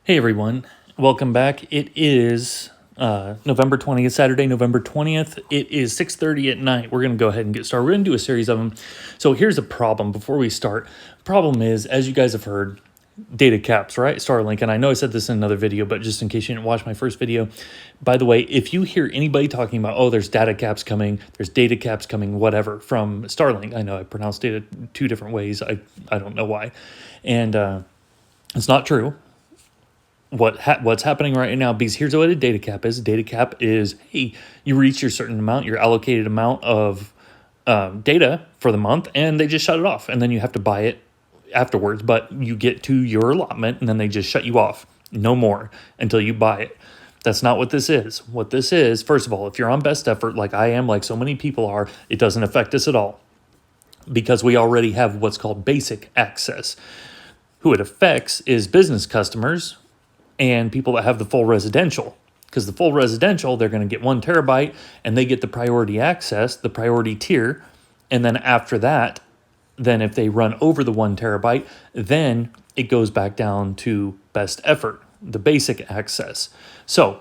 Hey everyone, welcome back. It is November 20th, Saturday, November 20th. It is 6:30 at night. We're going to go ahead and get started. We're going to do a series of them. So here's a problem before we start. Problem is, as you guys have heard, data caps, right? StarLink. And I know I said this in another video, but just in case you didn't watch my first video, by the way, if you hear anybody talking about, oh, there's data caps coming, there's data caps coming, whatever, from StarLink, I know I pronounced data two different ways. I don't know why. And it's not true. What's happening right now, because here's what a data cap is. A data cap is, hey, you reach your certain amount, your allocated amount of data for the month, and they just shut it off. And then you have to buy it afterwards, but you get to your allotment, and then they just shut you off. No more until you buy it. That's not what this is. What this is, first of all, if you're on best effort, like I am, like so many people are, it doesn't affect us at all because we already have what's called basic access. Who it affects is business customers and people that have the full residential, because the full residential, they're going to get 1 terabyte and they get the priority access, the priority tier. And then after that, then if they run over the 1 terabyte, then it goes back down to best effort, the basic access. So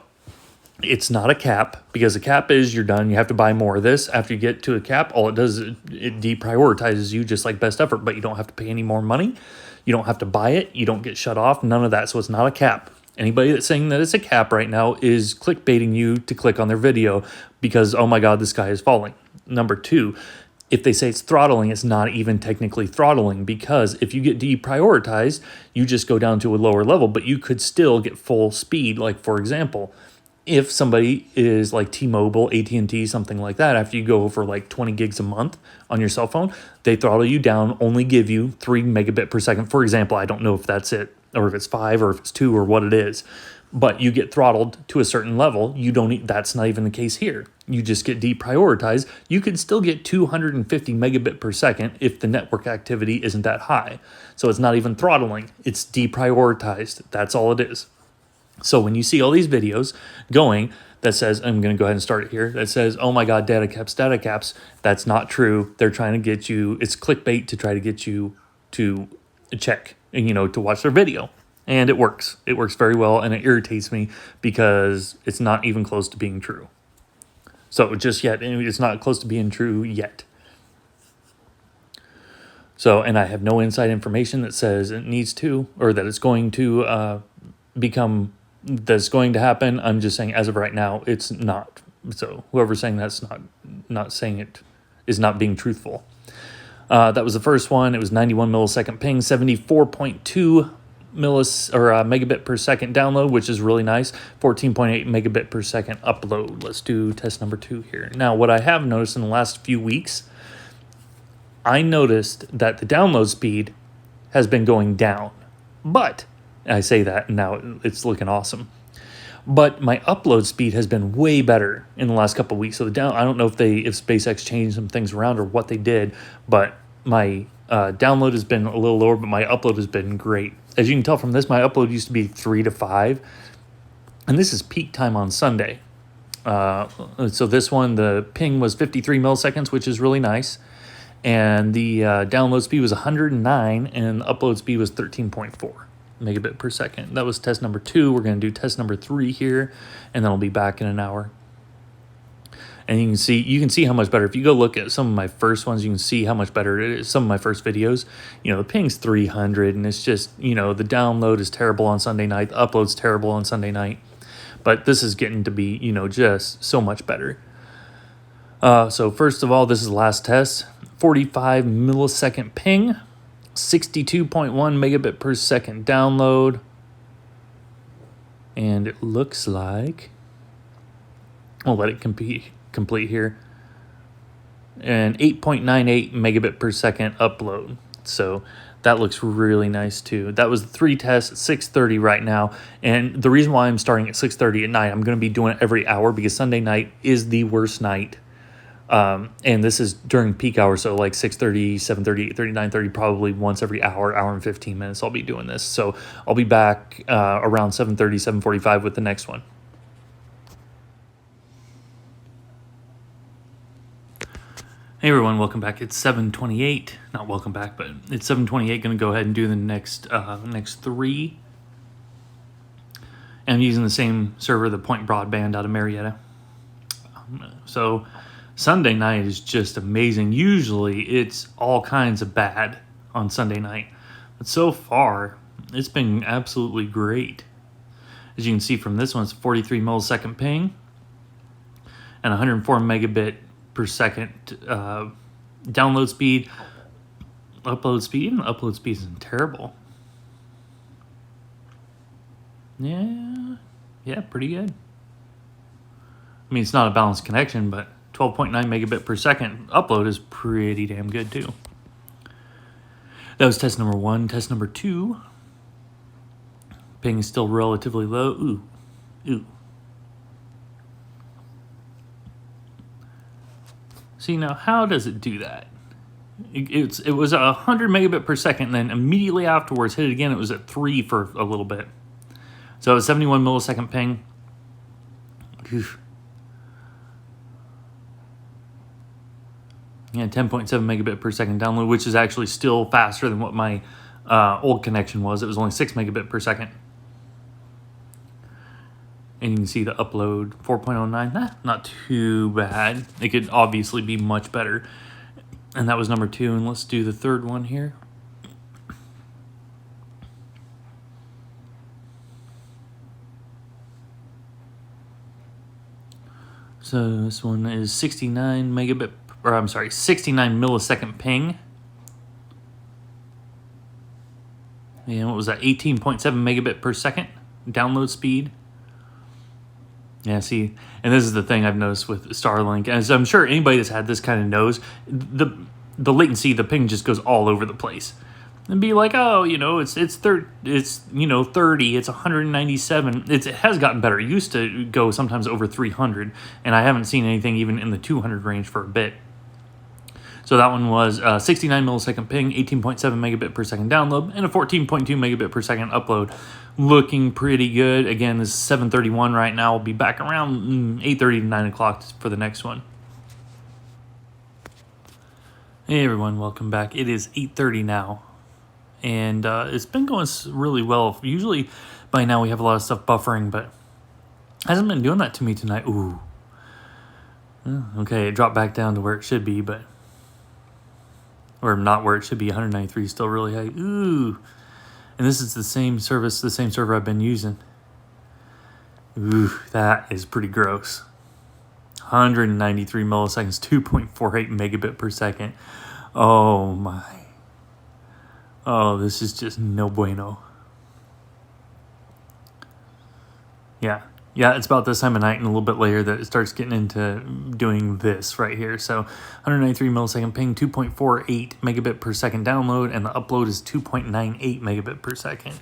it's not a cap, because a cap is you're done. You have to buy more of this. After you get to a cap, all it does is it deprioritizes you just like best effort, but you don't have to pay any more money. You don't have to buy it. You don't get shut off. None of that. So it's not a cap. Anybody that's saying that it's a cap right now is clickbaiting you to click on their video because, oh my God, the sky is falling. Number 2, if they say it's throttling, it's not even technically throttling, because if you get deprioritized, you just go down to a lower level, but you could still get full speed. Like, for example, if somebody is like T-Mobile, AT&T, something like that, after you go over like 20 gigs a month on your cell phone, they throttle you down, only give you 3 megabit per second. For example, I don't know if that's it, or if it's 5, or if it's 2, or what it is, but you get throttled to a certain level. You don't. That's not even the case here. You just get deprioritized. You could still get 250 megabit per second if the network activity isn't that high. So it's not even throttling. It's deprioritized. That's all it is. So when you see all these videos going that says, I'm going to go ahead and start it here, that says, oh my God, data caps, that's not true. They're trying to get you, it's clickbait to try to get you to check and, to watch their video. And it works. It works very well, and it irritates me because it's not even close to being true. So just yet, it's not close to being true yet. So, and I have no inside information that says it needs to, or that it's going to that's going to happen. I'm just saying, as of right now, it's not. So whoever's saying that's not saying it is not being truthful. That was the first one. It was 91 millisecond ping, 74.2 megabit per second download, which is really nice. 14.8 megabit per second upload. Let's do test number 2 here. Now, what I have noticed in the last few weeks, I noticed that the download speed has been going down, but I say that and now it's looking awesome. But my upload speed has been way better in the last couple of weeks. So I don't know if SpaceX changed some things around or what they did, but my download has been a little lower, but my upload has been great. As you can tell from this, my upload used to be 3 to 5, and this is peak time on Sunday. So this one, the ping was 53 milliseconds, which is really nice, and the download speed was 109, and the upload speed was 13.4 megabit per second. That was test number 2. We're going to do test number 3 here, and then I'll be back in an hour. And you can see how much better. If you go look at some of my first ones, you can see how much better it is. Some of my first videos, the ping's 300, and it's just, the download is terrible on Sunday night. The upload's terrible on Sunday night. But this is getting to be, just so much better. So first of all, this is the last test. 45 millisecond ping, 62.1 megabit per second download. And it looks like, I'll let it complete here, and 8.98 megabit per second upload. So that looks really nice too. That was the 3 tests at 6:30 right now, and the reason why I'm starting at 6:30 at night, I'm going to be doing it every hour because Sunday night is the worst night, and this is during peak hour, so like 6:30, 7:30, 8:30, 9:30, probably once every hour and 15 minutes I'll be doing this. So I'll be back around 7:30, 7:45 with the next one. Hey everyone, welcome back. It's 7:28. Not welcome back, but it's 7:28. Going to go ahead and do the next 3. And I'm using the same server, the Point Broadband out of Marietta. So Sunday night is just amazing. Usually it's all kinds of bad on Sunday night. But so far, it's been absolutely great. As you can see from this one, it's 43 millisecond ping and 104 megabit per second download speed. Upload speed, and upload speed isn't terrible. Yeah, pretty good. I mean, it's not a balanced connection, but 12.9 megabit per second upload is pretty damn good too. That was test number 1. Test number 2, ping is still relatively low. Ooh. See, now how does it do that? It was 100 megabit per second, and then immediately afterwards hit it again. It was at 3 for a little bit. So it was 71 millisecond ping. Yeah, 10.7 megabit per second download, which is actually still faster than what my old connection was. It was only 6 megabit per second. And you can see the upload 4.09. Not too bad. It could obviously be much better. And that was number 2. And let's do the third one here. So this one is 69 millisecond ping. And what was that? 18.7 megabit per second download speed. Yeah, see, and this is the thing I've noticed with StarLink, as I'm sure anybody that's had this kind of knows, the latency, the ping just goes all over the place. And be like, oh, it's 30, it's 197. It has gotten better. It used to go sometimes over 300, and I haven't seen anything even in the 200 range for a bit. So that one was 69 millisecond ping, 18.7 megabit per second download, and a 14.2 megabit per second upload. Looking pretty good. Again, this is 7:31 right now. We'll be back around 8:30 to 9 o'clock for the next one. Hey everyone, welcome back. It is 8:30 now. And it's been going really well. Usually by now we have a lot of stuff buffering, but hasn't been doing that to me tonight. Ooh. Okay, it dropped back down to where it should be, but... or not where it should be. 193 is still really high. Ooh. And this is the same server I've been using. Ooh, that is pretty gross. 193 milliseconds, 2.48 megabit per second. Oh my. Oh, this is just no bueno. Yeah, it's about this time of night and a little bit later that it starts getting into doing this right here. So 193 millisecond ping, 2.48 megabit per second download, and the upload is 2.98 megabit per second.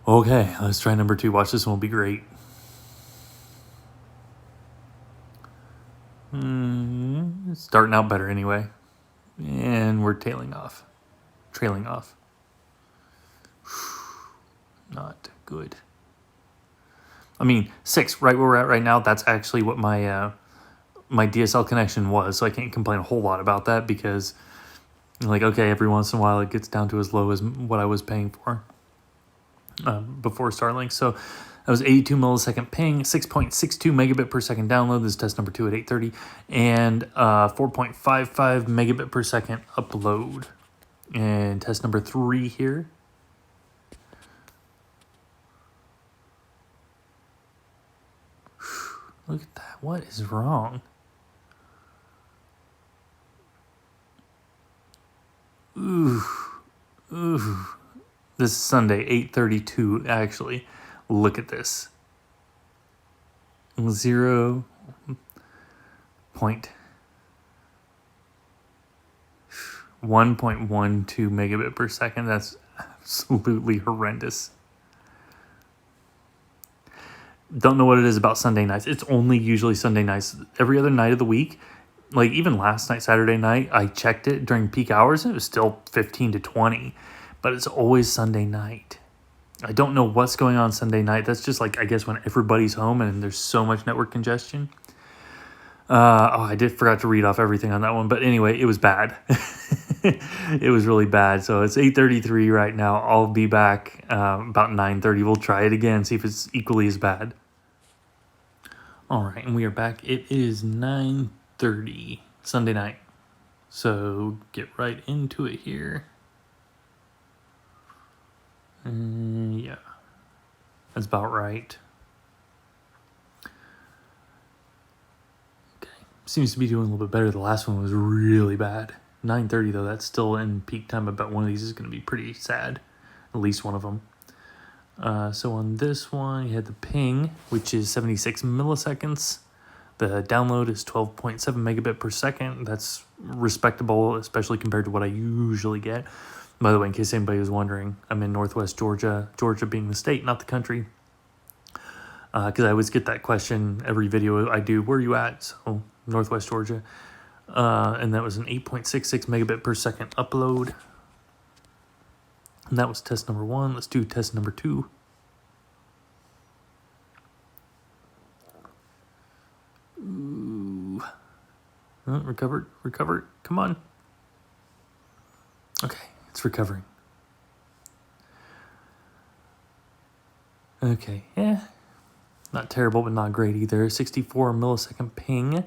Okay, let's try number 2. Watch, this one will be great. It's starting out better anyway. And we're trailing off. Not good. I mean, 6, right where we're at right now, that's actually what my my DSL connection was, so I can't complain a whole lot about that because, like, okay, every once in a while it gets down to as low as what I was paying for before StarLink. So that was 82 millisecond ping, 6.62 megabit per second download. This is test number 2 at 8:30, and 4.55 megabit per second upload. And test number 3 here. Look at that. What is wrong? Ooh. This is Sunday, 8:32, actually. Look at this. 0.1.12 megabit per second. That's absolutely horrendous. Don't know what it is about Sunday nights. It's only usually Sunday nights. Every other night of the week, like even last night, Saturday night, I checked it during peak hours and it was still 15 to 20. But it's always Sunday night. I don't know what's going on Sunday night. That's just like, I guess, when everybody's home and there's so much network congestion. I forgot to read off everything on that one. But anyway, it was bad. It was really bad. So it's 8:33 right now. I'll be back about 9:30. We'll try it again, see if it's equally as bad. All right, and we are back. It is 9:30 Sunday night. So get right into it here. Yeah, that's about right. Okay, seems to be doing a little bit better. The last one was really bad. 9:30 though, that's still in peak time. I bet one of these is going to be pretty sad. At least one of them. So on this one, you had the ping, which is 76 milliseconds. The download is 12.7 megabit per second. That's respectable, especially compared to what I usually get. By the way, in case anybody was wondering, I'm in Northwest Georgia, Georgia being the state, not the country. Because I always get that question every video I do, where are you at? So, Northwest Georgia. And that was an 8.66 megabit per second upload. And that was test number 1. Let's do test number 2. Ooh. Oh, recovered. Come on. Okay, it's recovering. Okay, yeah. Not terrible, but not great either. 64 millisecond ping.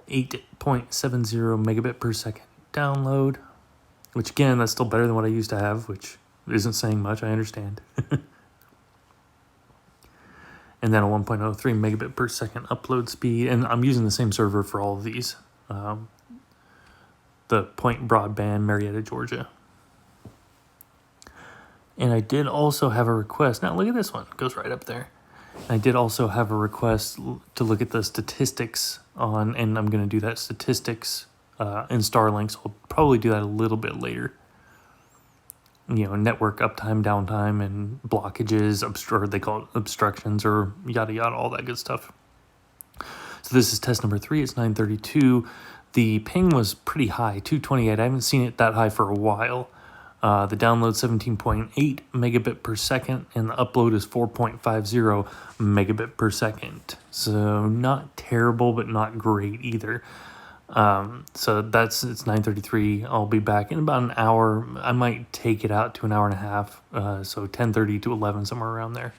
8.70 megabit per second download. Which, again, that's still better than what I used to have, which isn't saying much, I understand. And then a 1.03 megabit per second upload speed. And I'm using the same server for all of these. The Point Broadband, Marietta, Georgia. And I did also have a request. Now, look at this one. It goes right up there. I did also have a request to look at the statistics on, and I'm going to do that statistics in StarLink. So I'll probably do that a little bit later. You know, network uptime, downtime, and blockages, or they call it obstructions, or yada yada, all that good stuff. So this is test number 3. It's 9:32. The ping was pretty high, 228. I haven't seen it that high for a while. The download 17.8 megabit per second, and the upload is 4.50 megabit per second. So not terrible, but not great either. So it's 9:33. I'll be back in about an hour. I might take it out to an hour and a half. So 10:30 to 11, somewhere around there.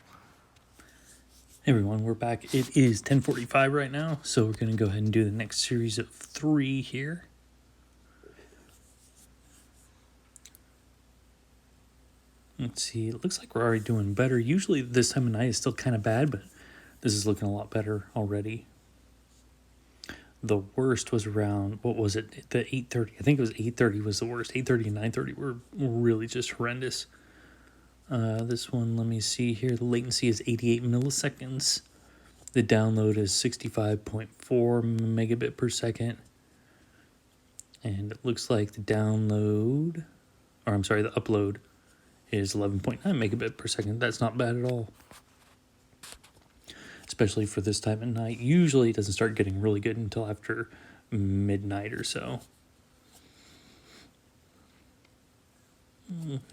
Hey everyone, we're back. It is 10:45 right now, so we're going to go ahead and do the next series of 3 here. Let's see, it looks like we're already doing better. Usually this time of night is still kind of bad, but this is looking a lot better already. The worst was around, what was it, the 8:30. I think it was 8:30 was the worst. 8:30 and 9:30 were really just horrendous. This one, let me see here. The latency is 88 milliseconds. The download is 65.4 megabit per second. And it looks like the upload is 11.9 megabit per second. That's not bad at all. Especially for this time of night. Usually it doesn't start getting really good until after midnight or so.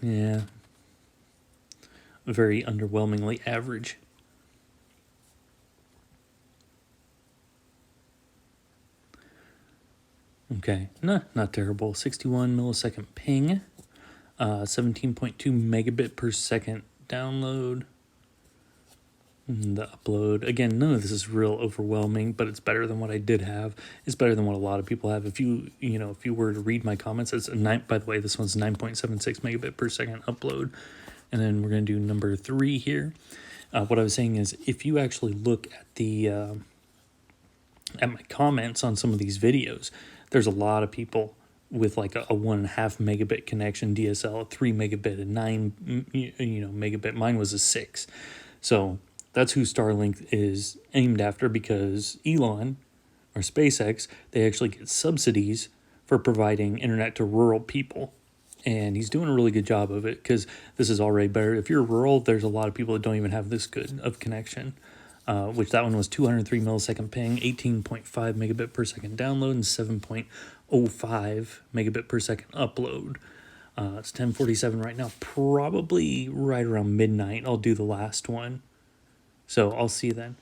Yeah. Very underwhelmingly average. Okay, not terrible. 61 millisecond ping. 17.2 megabit per second download. The upload, again, none of this is real overwhelming, but it's better than what I did have. It's better than what a lot of people have. If you were to read my comments, it's by the way, this one's 9.76 megabit per second upload. And then we're going to do number 3 here. What I was saying is, if you actually look at the at my comments on some of these videos, there's a lot of people with like a 1.5 megabit connection DSL, a 3 megabit, a 9 megabit. Mine was a 6. So that's who Starlink is aimed after, because Elon or SpaceX, they actually get subsidies for providing internet to rural people. And he's doing a really good job of it, because this is already better. If you're rural, there's a lot of people that don't even have this good of connection. Which that one was 203 millisecond ping, 18.5 megabit per second download, and 7.05 megabit per second upload. It's 10:47 right now. Probably right around midnight I'll do the last one. So I'll see you then.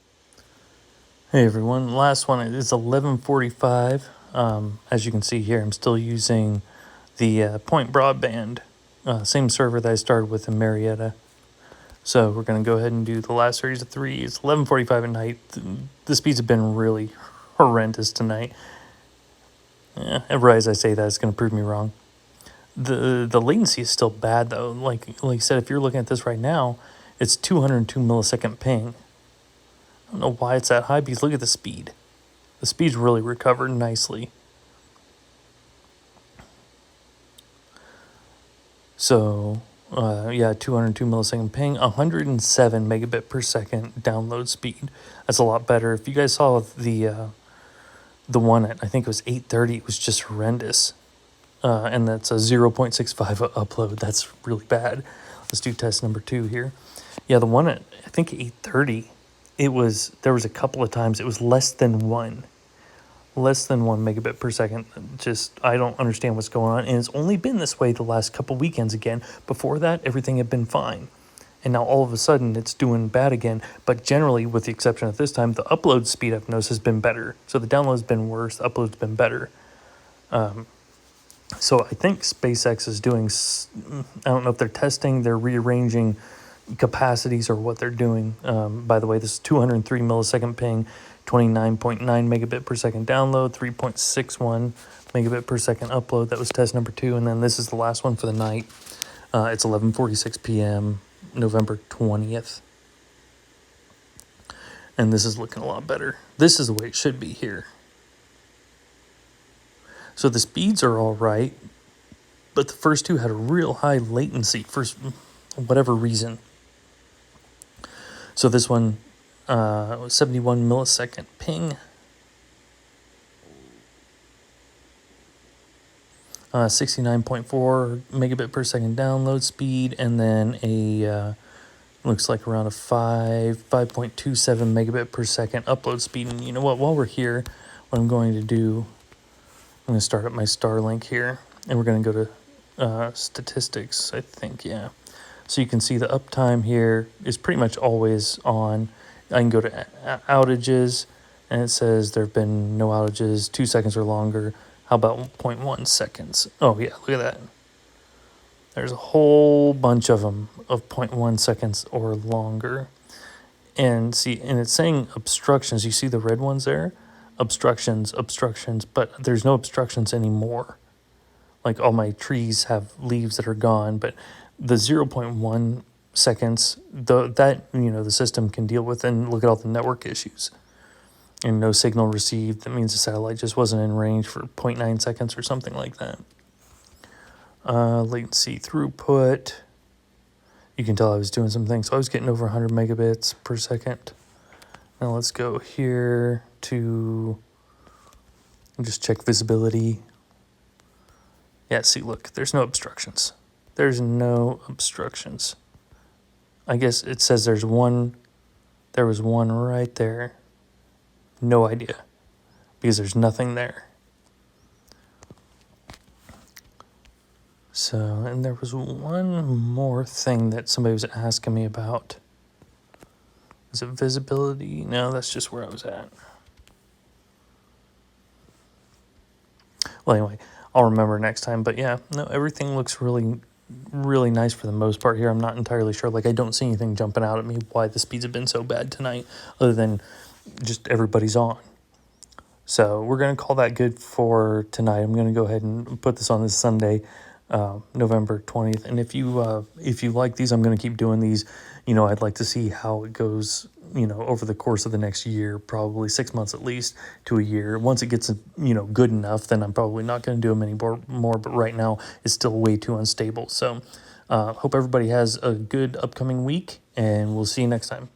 Hey everyone, last one is 11:45. As you can see here, I'm still using the Point Broadband, same server that I started with in Marietta. So we're going to go ahead and do the last series of 3. It's 11:45 at night. The speeds have been really horrendous tonight. Right as I say that, it's going to prove me wrong. The latency is still bad, though. Like I said, if you're looking at this right now, it's 202 millisecond ping. I don't know why it's that high, because look at the speed. The speed's really recovered nicely. So, 202 millisecond ping, 107 megabit per second download speed. That's a lot better. If you guys saw the one at, I think it was 8:30, it was just horrendous. And that's a 0.65 upload. That's really bad. Let's do test number 2 here. Yeah, the one at, I think 8:30, there was a couple of times it was less than 1 megabit per second. Just, I don't understand what's going on. And it's only been this way the last couple weekends again. Before that, everything had been fine. And now all of a sudden it's doing bad again. But generally, with the exception of this time, the upload speed I've noticed has been better. So the download's been worse, the upload's been better. So I think SpaceX is doing, I don't know if they're testing, they're rearranging capacities or what they're doing. By the way, this is 203 millisecond ping, 29.9 megabit per second download, 3.61 megabit per second upload. That was test number 2. And then this is the last one for the night. It's 11:46 p.m., November 20th. And this is looking a lot better. This is the way it should be here. So the speeds are all right, but the first 2 had a real high latency for whatever reason. So this one was 71 millisecond ping, 69.4 megabit per second download speed, and then looks like around a 5.27 megabit per second upload speed. And you know what? While we're here, what I'm going to do, I'm going to start up my StarLink here, and we're going to go to statistics, I think, yeah. So you can see the uptime here is pretty much always on. I can go to outages, and it says there have been no outages, 2 seconds or longer. How about 0.1 seconds? Oh, yeah, look at that. There's a whole bunch of them of 0.1 seconds or longer. And see, and it's saying obstructions. You see the red ones there? Obstructions, but there's no obstructions anymore. Like all my trees have leaves that are gone, but the 0.1 seconds, the system can deal with. And look at all the network issues. And no signal received. That means the satellite just wasn't in range for 0.9 seconds or something like that. Latency throughput. You can tell I was doing some things. So I was getting over 100 megabits per second. Now let's go here to just check visibility. Yeah, see, look, there's no obstructions. There's no obstructions. I guess it says there was one right there. No idea, because there's nothing there. So, and there was one more thing that somebody was asking me about. Is it visibility? No, that's just where I was at. Well, anyway, I'll remember next time. But yeah, no, everything looks really, really nice for the most part here. I'm not entirely sure. Like, I don't see anything jumping out at me why the speeds have been so bad tonight, other than just everybody's on. So we're going to call that good for tonight. I'm going to go ahead and put this on this Sunday, November 20th. And if you like these, I'm going to keep doing these. I'd like to see how it goes, over the course of the next year, probably 6 months at least to a year. Once it gets, good enough, then I'm probably not going to do them anymore. But right now, it's still way too unstable. So hope everybody has a good upcoming week, and we'll see you next time.